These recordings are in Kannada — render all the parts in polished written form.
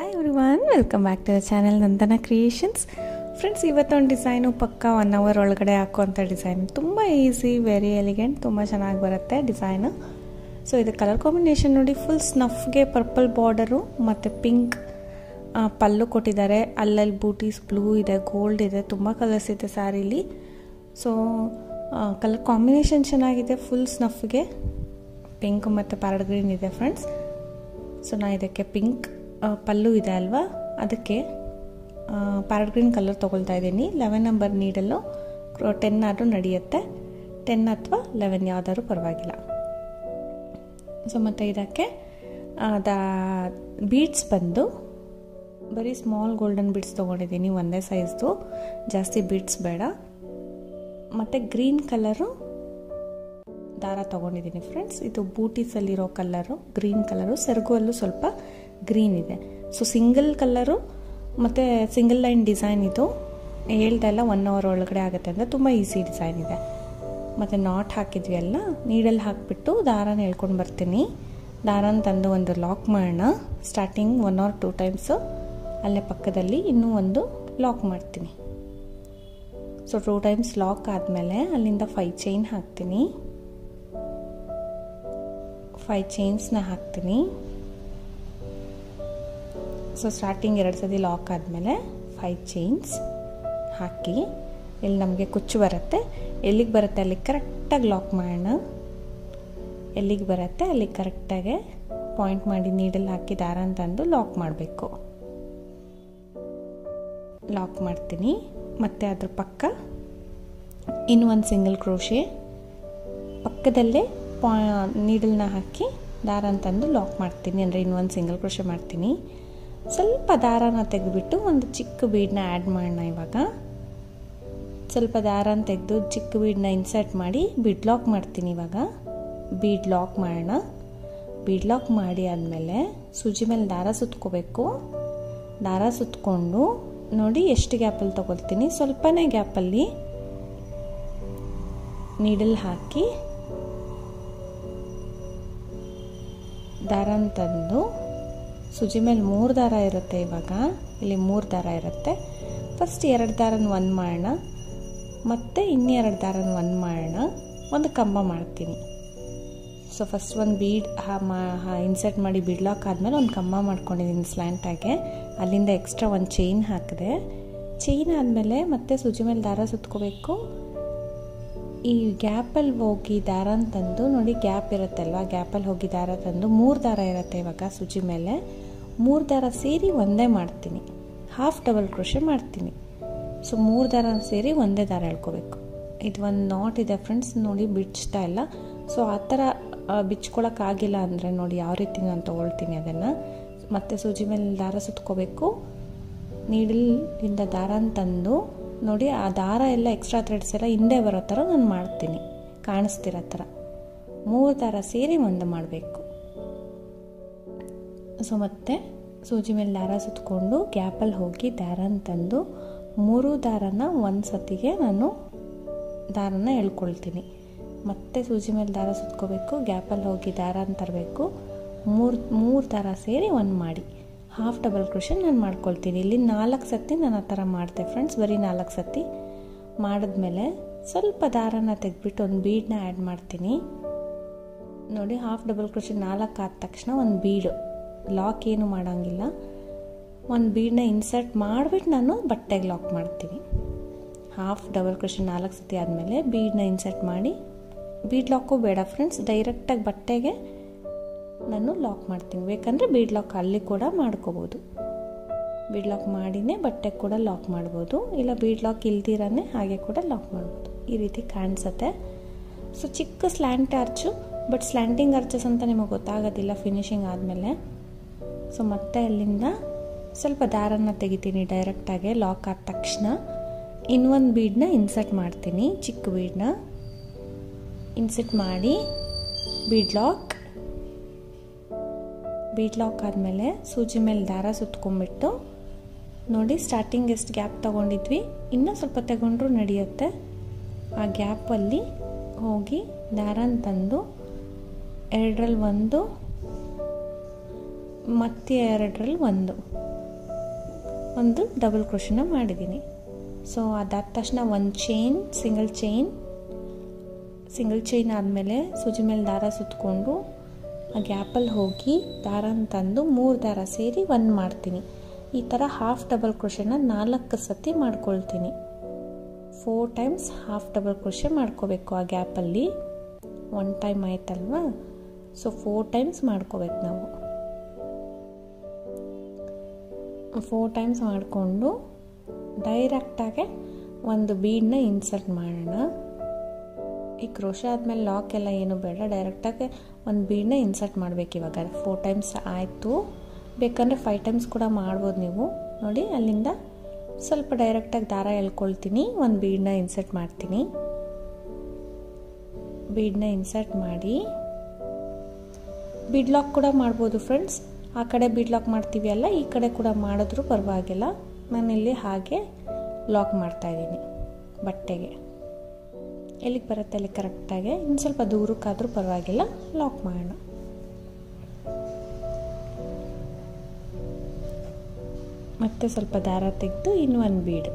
Hi everyone, welcome back to the channel Nandana creations. Friends, ಇವತ್ತೊಂದು ಡಿಸೈನು ಪಕ್ಕಾ 1 ಅವರ್ ಒಳಗಡೆ ಹಾಕುವಂಥ ಡಿಸೈನ್. ತುಂಬ ಈಸಿ, ವೆರಿ ಎಲಿಗೆಂಟ್, ತುಂಬ ಚೆನ್ನಾಗಿ ಬರುತ್ತೆ ಡಿಸೈನು. ಸೊ ಇದು ಕಲರ್ ಕಾಂಬಿನೇಷನ್ ನೋಡಿ, ಫುಲ್ ಸ್ನಫ್ಗೆ ಪರ್ಪಲ್ ಬಾರ್ಡರು ಮತ್ತು ಪಿಂಕ್ ಪಲ್ಲು ಕೊಟ್ಟಿದ್ದಾರೆ. ಅಲ್ಲಲ್ಲಿ ಬೂಟೀಸ್ ಬ್ಲೂ ಇದೆ, ಗೋಲ್ಡ್ ಇದೆ, ತುಂಬ ಕಲರ್ಸ್ ಇದೆ ಸ್ಯಾರಿಲಿ. ಸೊ ಕಲರ್ ಕಾಂಬಿನೇಷನ್ ಚೆನ್ನಾಗಿದೆ. ಫುಲ್ ಸ್ನಫ್ಗೆ ಪಿಂಕ್ ಮತ್ತು ಪ್ಯಾರಟ್ ಗ್ರೀನ್ ಇದೆ ಫ್ರೆಂಡ್ಸ್. ಸೊ ನಾನು ಇದಕ್ಕೆ ಪಿಂಕ್ ಪಲ್ಲು ಇದೆ ಅಲ್ವಾ, ಅದಕ್ಕೆ ಪ್ಯಾರಟ್ ಗ್ರೀನ್ ಕಲರ್ ತೊಗೊಳ್ತಾ ಇದ್ದೀನಿ. 11 ನಂಬರ್ ನೀಡಲು 10 ಆದರೂ ನಡೆಯುತ್ತೆ, 10 ಅಥವಾ 11 ಯಾವುದಾದ್ರೂ ಪರವಾಗಿಲ್ಲ. ಸೊ ಮತ್ತು ಇದಕ್ಕೆ ಬೀಡ್ಸ್ ಬಂದು ಬರೀ ಸ್ಮಾಲ್ ಗೋಲ್ಡನ್ ಬೀಡ್ಸ್ ತೊಗೊಂಡಿದ್ದೀನಿ, ಒಂದೇ ಸೈಜ್ದು, ಜಾಸ್ತಿ ಬೀಡ್ಸ್ ಬೇಡ. ಮತ್ತು ಗ್ರೀನ್ ಕಲರು ದಾರ ತೊಗೊಂಡಿದ್ದೀನಿ ಫ್ರೆಂಡ್ಸ್. ಇದು ಬೂಟೀಸಲ್ಲಿರೋ ಕಲರು ಗ್ರೀನ್ ಕಲರು, ಸೆರಗುವಲ್ಲೂ ಸ್ವಲ್ಪ ಗ್ರೀನ್ ಇದೆ. ಸೊ ಸಿಂಗಲ್ ಕಲರು ಮತ್ತು ಸಿಂಗಲ್ ಲೈನ್ ಡಿಸೈನ್. ಇದು ಹೇಳ್ತಾ ಇಲ್ಲ 1 ಅವರ್ ಒಳಗಡೆ ಆಗುತ್ತೆ ಅಂದರೆ, ತುಂಬ ಈಸಿ ಡಿಸೈನ್ ಇದೆ. ಮತ್ತು ನಾಟ್ ಹಾಕಿದ್ವಿ ಅಲ್ಲ, ನೀಡಲ್ಲಿ ಹಾಕಿಬಿಟ್ಟು ದಾರಾನ ಹೇಳ್ಕೊಂಡು ಬರ್ತೀನಿ. ದಾರಾನ ತಂದು ಒಂದು ಲಾಕ್ ಮಾಡೋಣ. ಸ್ಟಾರ್ಟಿಂಗ್ 1 or 2 ಟೈಮ್ಸು ಅಲ್ಲೇ ಪಕ್ಕದಲ್ಲಿ ಇನ್ನೂ ಒಂದು ಲಾಕ್ ಮಾಡ್ತೀನಿ. ಸೊ 2 ಟೈಮ್ಸ್ ಲಾಕ್ ಆದಮೇಲೆ ಅಲ್ಲಿಂದ 5 ಚೈನ್ ಹಾಕ್ತೀನಿ. 5 ಚೈನ್ಸ್ನ ಹಾಕ್ತೀನಿ. ಸೊ ಸ್ಟಾರ್ಟಿಂಗ್ 2 ಸತಿ ಲಾಕ್ ಆದಮೇಲೆ 5 ಚೈನ್ಸ್ ಹಾಕಿ, ಇಲ್ಲಿ ನಮಗೆ ಕುಚ್ಚು ಬರುತ್ತೆ, ಎಲ್ಲಿಗೆ ಬರುತ್ತೆ ಅಲ್ಲಿ ಕರೆಕ್ಟಾಗಿ ಲಾಕ್ ಮಾಡೋಣ. ಎಲ್ಲಿಗೆ ಬರುತ್ತೆ ಅಲ್ಲಿ ಕರೆಕ್ಟಾಗಿ ಪಾಯಿಂಟ್ ಮಾಡಿ ನೀಡಲ್ಲಿ ಹಾಕಿ ದಾರ ತಂದು ಲಾಕ್ ಮಾಡಬೇಕು. ಲಾಕ್ ಮಾಡ್ತೀನಿ. ಮತ್ತು ಅದ್ರ ಪಕ್ಕ ಇನ್ನೂ ಒಂದು ಸಿಂಗಲ್ ಕ್ರೋಶೆ ಪಕ್ಕದಲ್ಲೇ ನೀಡಲ್ನ ಹಾಕಿ ದಾರ ತಂದು ಲಾಕ್ ಮಾಡ್ತೀನಿ. ಅಂದರೆ ಇನ್ನೊಂದು ಸಿಂಗಲ್ ಕ್ರೋಶೆ ಮಾಡ್ತೀನಿ. ಸ್ವಲ್ಪ ದಾರಾನ ತೆಗೆದುಬಿಟ್ಟು ಒಂದು ಚಿಕ್ಕ ಬೀಡನ್ನ ಆ್ಯಡ್ ಮಾಡೋಣ. ಇವಾಗ ಸ್ವಲ್ಪ ದಾರಾನ ತೆಗೆದು ಚಿಕ್ಕ ಬೀಡನ್ನ ಇನ್ಸರ್ಟ್ ಮಾಡಿ ಬೀಡ್ ಲಾಕ್ ಮಾಡ್ತೀನಿ. ಇವಾಗ ಬೀಡ್ ಲಾಕ್ ಮಾಡೋಣ. ಬೀಡ್ ಲಾಕ್ ಮಾಡಿ ಆದಮೇಲೆ ಸೂಜಿ ಮೇಲೆ ದಾರ ಸುತ್ಕೋಬೇಕು. ದಾರ ಸುತ್ಕೊಂಡು ನೋಡಿ ಎಷ್ಟು ಗ್ಯಾಪಲ್ಲಿ ತೊಗೊಳ್ತೀನಿ, ಸ್ವಲ್ಪನೇ ಗ್ಯಾಪಲ್ಲಿ ನೀಡಲ್ ಹಾಕಿ ದಾರ ತಂದು ಸೂಜಿ ಮೇಲೆ 3 ದಾರ ಇರುತ್ತೆ. ಇವಾಗ ಇಲ್ಲಿ 3 ದಾರ ಇರುತ್ತೆ. ಫಸ್ಟ್ 2 ದಾರನ 1 ಮಾಡೋಣ, ಮತ್ತು ಇನ್ನೆರಡು ದಾರನ 1 ಮಾಡೋಣ, ಒಂದು ಕಂಬ ಮಾಡ್ತೀನಿ. ಸೊ ಫಸ್ಟ್ ಒಂದು ಬೀಡ್ ಇನ್ಸರ್ಟ್ ಮಾಡಿ ಬೀಡ್ ಲಾಕ್ ಆದಮೇಲೆ ಒಂದು ಕಂಬ ಮಾಡ್ಕೊಂಡಿದ್ದೀನಿ ಸ್ಲ್ಯಾಂಟಾಗೆ. ಅಲ್ಲಿಂದ ಎಕ್ಸ್ಟ್ರಾ ಒಂದು ಚೈನ್ ಹಾಕಿದೆ. ಚೈನ್ ಆದಮೇಲೆ ಮತ್ತೆ ಸೂಜಿ ಮೇಲೆ ದಾರ ಸುತ್ಕೋಬೇಕು. ಈ ಗ್ಯಾಪಲ್ಲಿ ಹೋಗಿ ದಾರ ತಂದು ನೋಡಿ, ಗ್ಯಾಪ್ ಇರುತ್ತಲ್ವ, ಗ್ಯಾಪಲ್ಲಿ ಹೋಗಿ ದಾರ ತಂದು 3 ದಾರ ಇರುತ್ತೆ ಇವಾಗ ಸೂಜಿ ಮೇಲೆ. 3 ದಾರ ಸೇರಿ ಒಂದೇ ಮಾಡ್ತೀನಿ, ಹಾಫ್ ಡಬಲ್ ಕ್ರೋಶೆ ಮಾಡ್ತೀನಿ. ಸೊ 3 ದಾರ ಸೇರಿ ಒಂದೇ ದಾರ ಎಳ್ಕೋಬೇಕು. ಇದು ಒಂದು ನಾಟ್ ಇದೆ ಫ್ರೆಂಡ್ಸ್, ನೋಡಿ ಬಿಚ್ತಾ ಇಲ್ಲ. ಸೊ ಆ ಥರ ಬಿಚ್ಕೊಳಕ್ಕಾಗಿಲ್ಲ ಅಂದರೆ ನೋಡಿ ಯಾವ ರೀತಿ ನಾನು ತೊಗೊಳ್ತೀನಿ ಅದನ್ನು. ಮತ್ತು ಸೂಜಿ ಮೇಲೆ ದಾರ ಸುತ್ಕೋಬೇಕು. ನೀಡಲಿಂದ ದಾರ ತಂದು ನೋಡಿ, ಆ ದಾರ ಎಲ್ಲ ಎಕ್ಸ್ಟ್ರಾ ಥ್ರೆಡ್ಸ್ ಎಲ್ಲ ಹಿಂದೆ ಬರೋ ಥರ ನಾನು ಮಾಡ್ತೀನಿ, ಕಾಣಿಸ್ತಿರೋ ಥರ. 3 ದಾರ ಸೇರಿ ಒಂದು ಮಾಡಬೇಕು. ಸೊ ಮತ್ತೆ ಸೂಜಿ ಮೇಲೆ ದಾರ ಸುತ್ಕೊಂಡು ಗ್ಯಾಪಲ್ಲಿ ಹೋಗಿ ದಾರನ ತಂದು 3 ದಾರನ ಒಂದು ಸತಿಗೆ ನಾನು ದಾರನ ಎಳ್ಕೊಳ್ತೀನಿ. ಮತ್ತೆ ಸೂಜಿ ಮೇಲೆ ದಾರ ಸುತ್ಕೋಬೇಕು, ಗ್ಯಾಪಲ್ಲಿ ಹೋಗಿ ದಾರನ ತರಬೇಕು. 3 ದಾರ ಸೇರಿ ಒಂದು ಮಾಡಿ ಹಾಫ್ ಡಬಲ್ ಕ್ರೋಶೆ ನಾನು ಮಾಡ್ಕೊಳ್ತೀನಿ. ಇಲ್ಲಿ 4 ಸತಿ ನಾನು ಆ ಥರ ಮಾಡಿದೆ ಫ್ರೆಂಡ್ಸ್, ಬರೀ 4 ಸತಿ ಮಾಡಿದ್ಮೇಲೆ ಸ್ವಲ್ಪ ದಾರನ ತೆಗೆದ್ಬಿಟ್ಟು ಒಂದು ಬೀಡನ್ನ ಆ್ಯಡ್ ಮಾಡ್ತೀನಿ. ನೋಡಿ, ಹಾಫ್ ಡಬಲ್ ಕ್ರೋಶೆ 4 ಆದ ತಕ್ಷಣ ಒಂದು ಬೀಡು, ಲಾಕ್ ಏನು ಮಾಡೋಂಗಿಲ್ಲ, ಒಂದು ಬೀಡನ್ನ ಇನ್ಸರ್ಟ್ ಮಾಡಿಬಿಟ್ಟು ನಾನು ಬಟ್ಟೆಗೆ ಲಾಕ್ ಮಾಡ್ತೀನಿ. ಹಾಫ್ ಡಬಲ್ ಕ್ರೋಶೆ 4 ಸತಿ ಆದಮೇಲೆ ಬೀಡನ್ನ ಇನ್ಸರ್ಟ್ ಮಾಡಿ, ಬೀಡ್ ಲಾಕು ಬೇಡ ಫ್ರೆಂಡ್ಸ್, ಡೈರೆಕ್ಟಾಗಿ ಬಟ್ಟೆಗೆ ನಾನು ಲಾಕ್ ಮಾಡ್ತೀನಿ. ಬೇಕಂದರೆ ಬೀಡ್ ಲಾಕ್ ಅಲ್ಲಿ ಕೂಡ ಮಾಡ್ಕೋಬೋದು. ಬೀಡ್ ಲಾಕ್ ಮಾಡಿನೇ ಬಟ್ಟೆ ಕೂಡ ಲಾಕ್ ಮಾಡ್ಬೋದು, ಇಲ್ಲ ಬೀಡ್ ಲಾಕ್ ಇಲ್ದಿರೇ ಹಾಗೆ ಕೂಡ ಲಾಕ್ ಮಾಡ್ಬೋದು. ಈ ರೀತಿ ಕಾಣಿಸುತ್ತೆ. ಸೊ ಚಿಕ್ಕ slant arch, but slanting arches ಅಂತ ನಿಮಗೆ ಗೊತ್ತಾಗೋದಿಲ್ಲ ಫಿನಿಶಿಂಗ್ ಆದಮೇಲೆ. ಸೊ ಮತ್ತೆ ಅಲ್ಲಿಂದ ಸ್ವಲ್ಪ ದಾರನ ತೆಗಿತೀನಿ ಡೈರೆಕ್ಟಾಗೆ ಲಾಕ್ ಆದ ತಕ್ಷಣ. ಇನ್ನೊಂದು ಬೀಡನ್ನ ಇನ್ಸರ್ಟ್ ಮಾಡ್ತೀನಿ, ಚಿಕ್ಕ ಬೀಡನ್ನ ಇನ್ಸರ್ಟ್ ಮಾಡಿ ಬೀಡ್ ಲಾಕ್ ಆದಮೇಲೆ ಸೂಜಿ ಮೇಲೆ ದಾರ ಸುತ್ಕೊಂಡ್ಬಿಟ್ಟು ನೋಡಿ, ಸ್ಟಾರ್ಟಿಂಗ್ ಎಷ್ಟು ಗ್ಯಾಪ್ ತೊಗೊಂಡಿದ್ವಿ, ಇನ್ನೂ ಸ್ವಲ್ಪ ತಗೊಂಡ್ರೂ ನಡೆಯುತ್ತೆ. ಆ ಗ್ಯಾಪಲ್ಲಿ ಹೋಗಿ ದಾರನ ತಂದು 2ರಲ್ಲಿ 1 ಮತ್ತೆ 2ರಲ್ಲಿ 1 ಒಂದು ಡಬಲ್ ಕ್ರೋಶನ ಮಾಡಿದ್ದೀನಿ. ಸೊ ಅದಾದ ತಕ್ಷಣ ಒಂದು ಚೈನ್, ಸಿಂಗಲ್ ಚೈನ್ ಆದಮೇಲೆ ಸೂಜಿ ಮೇಲೆ ದಾರ ಸುತ್ತಕೊಂಡು ಆ ಗ್ಯಾಪಲ್ಲಿ ಹೋಗಿ ದಾರನ ತಂದು 3 ದಾರ ಸೇರಿ 1 ಮಾಡ್ತೀನಿ. ಈ ಥರ ಹಾಫ್ ಡಬಲ್ ಕ್ರೋಶನ 4 ಸತಿ ಮಾಡ್ಕೊಳ್ತೀನಿ. 4 ಟೈಮ್ಸ್ ಹಾಫ್ ಡಬಲ್ ಕ್ರೋಶೆ ಮಾಡ್ಕೋಬೇಕು ಆ ಗ್ಯಾಪಲ್ಲಿ. 1 ಟೈಮ್ ಆಯ್ತಲ್ವಾ, ಸೊ 4 ಟೈಮ್ಸ್ ಮಾಡ್ಕೋಬೇಕು ನಾವು. 4 ಟೈಮ್ಸ್ ಮಾಡಿಕೊಂಡು ಡೈರೆಕ್ಟಾಗೆ ಒಂದು ಬೀಡನ್ನ ಇನ್ಸರ್ಟ್ ಮಾಡೋಣ. ಈ ಕ್ರೋಶ ಆದಮೇಲೆ ಲಾಕ್ ಎಲ್ಲ ಏನು ಬೇಡ, ಡೈರೆಕ್ಟಾಗಿ ಒಂದು ಬೀಡನ್ನ ಇನ್ಸರ್ಟ್ ಮಾಡಬೇಕು. ಇವಾಗ 4 ಟೈಮ್ಸ್ ಆಯಿತು, ಬೇಕಂದರೆ 5 ಟೈಮ್ಸ್ ಕೂಡ ಮಾಡ್ಬೋದು ನೀವು. ನೋಡಿ ಅಲ್ಲಿಂದ ಸ್ವಲ್ಪ ಡೈರೆಕ್ಟಾಗಿ ದಾರ ಎಳ್ಕೊಳ್ತೀನಿ, ಒಂದು ಬೀಡನ್ನ ಇನ್ಸರ್ಟ್ ಮಾಡ್ತೀನಿ. ಬೀಡನ್ನ ಇನ್ಸರ್ಟ್ ಮಾಡಿ ಬೀಡ್ ಲಾಕ್ ಕೂಡ ಮಾಡ್ಬೋದು ಫ್ರೆಂಡ್ಸ್. ಆ ಕಡೆ ಬೀಡ್ ಲಾಕ್ ಮಾಡ್ತೀವಿ ಅಲ್ಲ, ಈ ಕಡೆ ಕೂಡ ಮಾಡಿದ್ರೂ ಪರವಾಗಿಲ್ಲ. ನಾನಿಲ್ಲಿ ಹಾಗೆ ಲಾಕ್ ಮಾಡ್ತಾಯಿದ್ದೀನಿ ಬಟ್ಟೆಗೆ. ಎಲ್ಲಿಗೆ ಬರುತ್ತೆ ಅಲ್ಲಿ ಕರೆಕ್ಟಾಗಿ, ಇನ್ನು ಸ್ವಲ್ಪ ದೂರಕ್ಕಾದರೂ ಪರವಾಗಿಲ್ಲ ಲಾಕ್ ಮಾಡೋಣ. ಮತ್ತೆ ಸ್ವಲ್ಪ ದಾರ ತೆಗೆದು ಇನ್ನೂ ಒಂದು ಬೀಡ್.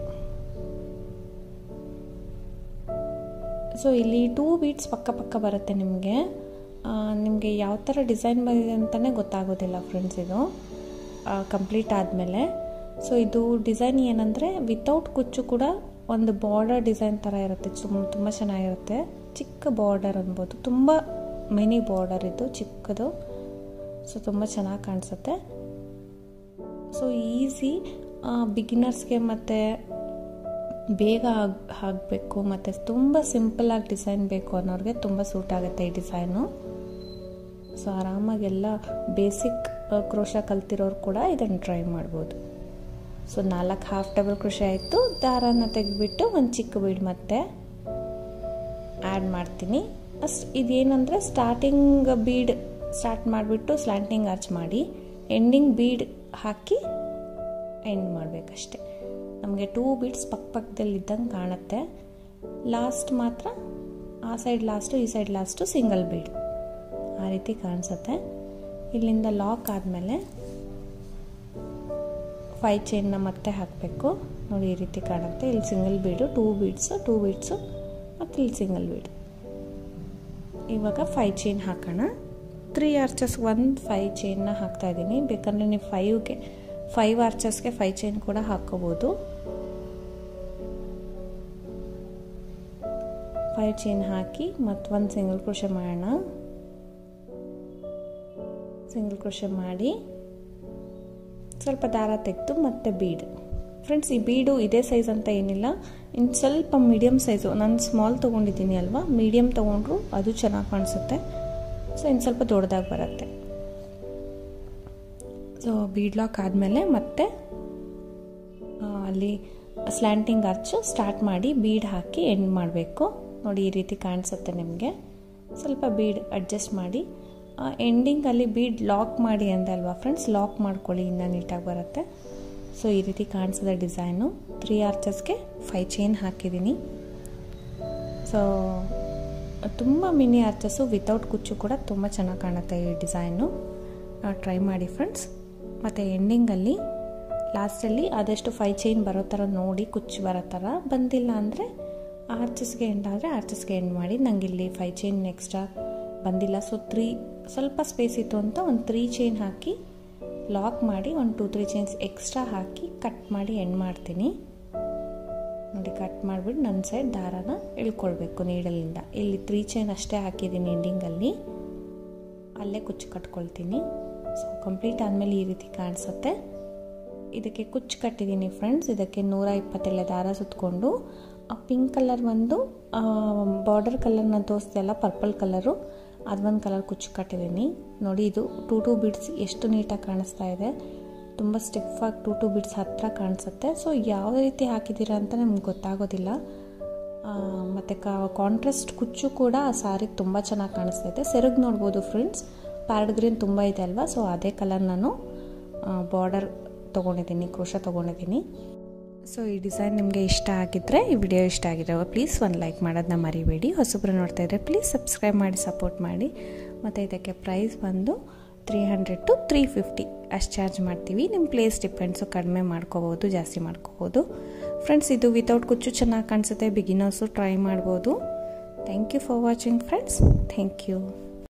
ಸೊ ಇಲ್ಲಿ 2 ಬೀಡ್ಸ್ ಪಕ್ಕ ಬರುತ್ತೆ. ನಿಮಗೆ ಯಾವ ಥರ ಡಿಸೈನ್ ಬಂದಿದೆ ಅಂತಲೇ ಗೊತ್ತಾಗೋದಿಲ್ಲ ಫ್ರೆಂಡ್ಸ್ ಇದು ಕಂಪ್ಲೀಟ್ ಆದಮೇಲೆ. ಸೊ ಇದು ಡಿಸೈನ್ ಏನಂದರೆ ವಿತೌಟ್ ಕುಚ್ಚು ಕೂಡ ಒಂದು ಬಾರ್ಡರ್ ಡಿಸೈನ್ ಥರ ಇರುತ್ತೆ. ತುಂಬ ಚೆನ್ನಾಗಿರುತ್ತೆ. ಚಿಕ್ಕ ಬಾರ್ಡರ್ ಅನ್ಬೋದು, ತುಂಬ ಮಿನಿ ಬಾರ್ಡರ್ ಇದು ಚಿಕ್ಕದು. ಸೊ ತುಂಬ ಚೆನ್ನಾಗಿ ಕಾಣಿಸುತ್ತೆ. ಸೊ ಈಸಿ ಬಿಗಿನರ್ಸ್ಗೆ ಮತ್ತು ಬೇಗ ಆಗಬೇಕು ಮತ್ತು ತುಂಬ ಸಿಂಪಲ್ಲಾಗಿ ಡಿಸೈನ್ ಬೇಕು ಅನ್ನೋರಿಗೆ ತುಂಬ ಸೂಟ್ ಆಗುತ್ತೆ ಈ ಡಿಸೈನು. ಸೊ ಆರಾಮಾಗಿ ಎಲ್ಲ ಬೇಸಿಕ್ ಕ್ರೋಶ ಕಲ್ತಿರೋರು ಕೂಡ ಇದನ್ನು ಟ್ರೈ ಮಾಡ್ಬೋದು. ಸೊ 4 ಹಾಫ್ ಡಬಲ್ ಕ್ರೋಶೆ ಆಯಿತು. ದಾರನ ತೆಗೆದುಬಿಟ್ಟು ಒಂದು ಚಿಕ್ಕ ಬೀಡ್ ಮತ್ತೆ ಆ್ಯಡ್ ಮಾಡ್ತೀನಿ. ಇದೇನಂದರೆ ಸ್ಟಾರ್ಟಿಂಗ್ ಬೀಡ್ ಸ್ಟಾರ್ಟ್ ಮಾಡಿಬಿಟ್ಟು ಸ್ಲ್ಯಾಂಟಿಂಗ್ ಆರ್ಚ್ ಮಾಡಿ ಎಂಡಿಂಗ್ ಬೀಡ್ ಹಾಕಿ ಎಂಡ್ ಮಾಡಬೇಕಷ್ಟೆ. ನಮಗೆ 2 ಬೀಡ್ಸ್ ಪಕ್ಕದಲ್ಲಿ ಇದ್ದಂಗೆ ಕಾಣುತ್ತೆ. ಲಾಸ್ಟ್ ಮಾತ್ರ ಆ ಸೈಡ್ ಲಾಸ್ಟು ಈ ಸೈಡ್ ಲಾಸ್ಟು ಸಿಂಗಲ್ ಬೀಡ್ ಆ ರೀತಿ ಕಾಣಿಸುತ್ತೆ. ಇಲ್ಲಿಂದ ಲಾಕ್ ಆದಮೇಲೆ 5 ಚೈನ್ನ ಮತ್ತೆ ಹಾಕಬೇಕು. ನೋಡಿ ಈ ರೀತಿ ಕಾಣುತ್ತೆ. ಇಲ್ಲಿ ಸಿಂಗಲ್ ಬೀಡು, 2 ಬೀಡ್ಸು ಮತ್ತು ಇಲ್ಲಿ ಸಿಂಗಲ್ ಬೀಡ್. ಇವಾಗ 5 ಚೈನ್ ಹಾಕೋಣ. 3 ಆರ್ಚಸ್ 5 ಚೈನ್ನ ಹಾಕ್ತಾಯಿದ್ದೀನಿ. ಬೇಕಂದರೆ ನೀವು 5 ಆರ್ಚಸ್ಗೆ 5 ಚೈನ್ ಕೂಡ ಹಾಕೋಬೋದು. 5 ಚೈನ್ ಹಾಕಿ ಮತ್ತು ಒಂದು ಸಿಂಗಲ್ ಕ್ರೋಶೆ ಮಾಡೋಣ. ಸಿಂಗಲ್ ಕ್ರೋಶೆ ಮಾಡಿ ಸ್ವಲ್ಪ ದಾರ ತೆಗೆದು ಮತ್ತೆ ಬೀಡ್. ಫ್ರೆಂಡ್ಸ್ ಈ ಬೀಡು ಇದೇ ಸೈಜ್ ಅಂತ ಏನಿಲ್ಲ, ಇನ್ನು ಸ್ವಲ್ಪ ಮೀಡಿಯಮ್ ಸೈಜು. ನಾನು ಸ್ಮಾಲ್ ತೊಗೊಂಡಿದ್ದೀನಿ ಅಲ್ವಾ, ಮೀಡಿಯಮ್ ತೊಗೊಂಡ್ರು ಅದು ಚೆನ್ನಾಗಿ ಕಾಣಿಸುತ್ತೆ. ಸೊ ಇನ್ನು ಸ್ವಲ್ಪ ದೊಡ್ಡದಾಗಿ ಬರುತ್ತೆ. ಸೊ ಬೀಡ್ ಲಾಕ್ ಆದಮೇಲೆ ಮತ್ತೆ ಅಲ್ಲಿ ಸ್ಲ್ಯಾಂಟಿಂಗ್ ಆರ್ಚ್ ಸ್ಟಾರ್ಟ್ ಮಾಡಿ ಬೀಡ್ ಹಾಕಿ ಎಂಡ್ ಮಾಡಬೇಕು. ನೋಡಿ ಈ ರೀತಿ ಕಾಣಿಸುತ್ತೆ ನಿಮಗೆ. ಸ್ವಲ್ಪ ಬೀಡ್ ಅಡ್ಜಸ್ಟ್ ಮಾಡಿ ಎಂಡಿಂಗಲ್ಲಿ ಬೀಡ್ ಲಾಕ್ ಮಾಡಿ ಅಂದಲ್ವಾ ಫ್ರೆಂಡ್ಸ್, ಲಾಕ್ ಮಾಡ್ಕೊಳ್ಳಿ, ಇನ್ನೂ ನೀಟಾಗಿ ಬರುತ್ತೆ. ಸೊ ಈ ರೀತಿ ಕಾಣಿಸಿದ ಡಿಸೈನು. 3 ಆರ್ಚಸ್ಗೆ 5 ಚೈನ್ ಹಾಕಿದ್ದೀನಿ. ಸೊ ತುಂಬ ಮಿನಿ ಆರ್ಚಸ್ಸು ವಿತೌಟ್ ಕುಚ್ಚು ಕೂಡ ತುಂಬ ಚೆನ್ನಾಗಿ ಕಾಣುತ್ತೆ ಈ ಡಿಸೈನು. ಟ್ರೈ ಮಾಡಿ ಫ್ರೆಂಡ್ಸ್. ಮತ್ತು ಎಂಡಿಂಗಲ್ಲಿ ಲಾಸ್ಟಲ್ಲಿ ಆದಷ್ಟು 5 ಚೈನ್ ಬರೋ ಥರ ನೋಡಿ, ಕುಚ್ಚು ಬರೋ ಥರ. ಬಂದಿಲ್ಲ ಅಂದರೆ ಆರ್ಚಸ್ಗೆ ಎಂಡ್ ಆದರೆ ಆರ್ಚಸ್ಗೆ ಎಂಡ್ ಮಾಡಿ. ನನಗೆ ಇಲ್ಲಿ 5 ಚೈನ್ ಎಕ್ಸ್ಟ್ರಾ ಬಂದಿಲ್ಲ. ಸೊ ಸ್ವಲ್ಪ ಸ್ಪೇಸ್ ಇತ್ತು ಅಂತ ಒಂದು 3 ಚೈನ್ ಹಾಕಿ ಲಾಕ್ ಮಾಡಿ ಒಂದು 2-3 ಚೈನ್ಸ್ ಎಕ್ಸ್ಟ್ರಾ ಹಾಕಿ ಕಟ್ ಮಾಡಿ ಎಂಡ್ ಮಾಡ್ತೀನಿ. ನೋಡಿ ಕಟ್ ಮಾಡಿಬಿಟ್ಟು ನನ್ನ ಸೈಡ್ ದಾರನ ಇಳ್ಕೊಳ್ಬೇಕು ನೀಡಲಿಂದ. ಇಲ್ಲಿ 3 ಚೈನ್ ಅಷ್ಟೇ ಹಾಕಿದ್ದೀನಿ ಎಂಡಿಂಗಲ್ಲಿ, ಅಲ್ಲೇ ಕುಚ್ಚು ಕಟ್ಕೊಳ್ತೀನಿ. ಸೊ ಕಂಪ್ಲೀಟ್ ಆದಮೇಲೆ ಈ ರೀತಿ ಕಾಣಿಸುತ್ತೆ. ಇದಕ್ಕೆ ಕುಚ್ಚು ಕಟ್ಟಿದ್ದೀನಿ ಫ್ರೆಂಡ್ಸ್. ಇದಕ್ಕೆ 120 ದಾರ ಸುತ್ತಕೊಂಡು ಆ ಪಿಂಕ್ ಕಲರ್ ಒಂದು ಬಾರ್ಡರ್ ಕಲರ್ನ ತೋರಿಸ್ದೆಲ್ಲ ಪರ್ಪಲ್ ಕಲರು, ಅದೊಂದು ಕಲರ್ ಕುಚ್ಚು ಕಟ್ಟಿದ್ದೀನಿ. ನೋಡಿ ಇದು 2 ಬೀಡ್ಸ್ ಎಷ್ಟು ನೀಟಾಗಿ ಕಾಣಿಸ್ತಾ ಇದೆ. ತುಂಬ ಸ್ಟಿಫಾಗಿ 2 ಬೀಡ್ಸ್ ಹತ್ತಿರ ಕಾಣಿಸುತ್ತೆ. ಸೊ ಯಾವ ರೀತಿ ಹಾಕಿದ್ದೀರಾ ಅಂತ ನಮ್ಗೆ ಗೊತ್ತಾಗೋದಿಲ್ಲ. ಮತ್ತು ಕಾಂಟ್ರಾಸ್ಟ್ ಕುಚ್ಚು ಕೂಡ ಆ ಸಾರಿಗೆ ತುಂಬ ಚೆನ್ನಾಗಿ ಕಾಣಿಸ್ತಾ ಇದೆ. ಸೆರಗು ನೋಡ್ಬೋದು ಫ್ರೆಂಡ್ಸ್, ಪ್ಯಾರಡ್ ಗ್ರೀನ್ ತುಂಬ ಇದೆ ಅಲ್ವಾ. ಸೊ ಅದೇ ಕಲರ್ ನಾನು ಬಾರ್ಡರ್ ತೊಗೊಂಡಿದ್ದೀನಿ, ಕ್ರೋಶ ತೊಗೊಂಡಿದ್ದೀನಿ. ಸೊ ಈ ಡಿಸೈನ್ ನಿಮಗೆ ಇಷ್ಟ ಆಗಿದ್ದರೆ, ಈ ವಿಡಿಯೋ ಇಷ್ಟ ಆಗಿದ್ರೆ ಪ್ಲೀಸ್ ಒಂದು ಲೈಕ್ ಮಾಡೋದನ್ನ ಮರಿಬೇಡಿ. ಹೊಸಬ್ರು ನೋಡ್ತಾ ಇದ್ದರೆ ಪ್ಲೀಸ್ ಸಬ್ಸ್ಕ್ರೈಬ್ ಮಾಡಿ ಸಪೋರ್ಟ್ ಮಾಡಿ. ಮತ್ತು ಇದಕ್ಕೆ ಪ್ರೈಸ್ ಬಂದು 300 to 350 ಅಷ್ಟು ಚಾರ್ಜ್ ಮಾಡ್ತೀವಿ. ನಿಮ್ಮ ಪ್ಲೇಸ್ ಡಿಪೆಂಡ್ಸು, ಕಡಿಮೆ ಮಾಡ್ಕೋಬೋದು, ಜಾಸ್ತಿ ಮಾಡ್ಕೋಬೋದು. ಫ್ರೆಂಡ್ಸ್, ಇದು ವಿತೌಟ್ ಕುಚ್ಚು ಚೆನ್ನಾಗಿ ಕಾಣಿಸುತ್ತೆ, ಬಿಗಿನರ್ಸು ಟ್ರೈ ಮಾಡ್ಬೋದು. Thank you for watching friends. Thank you.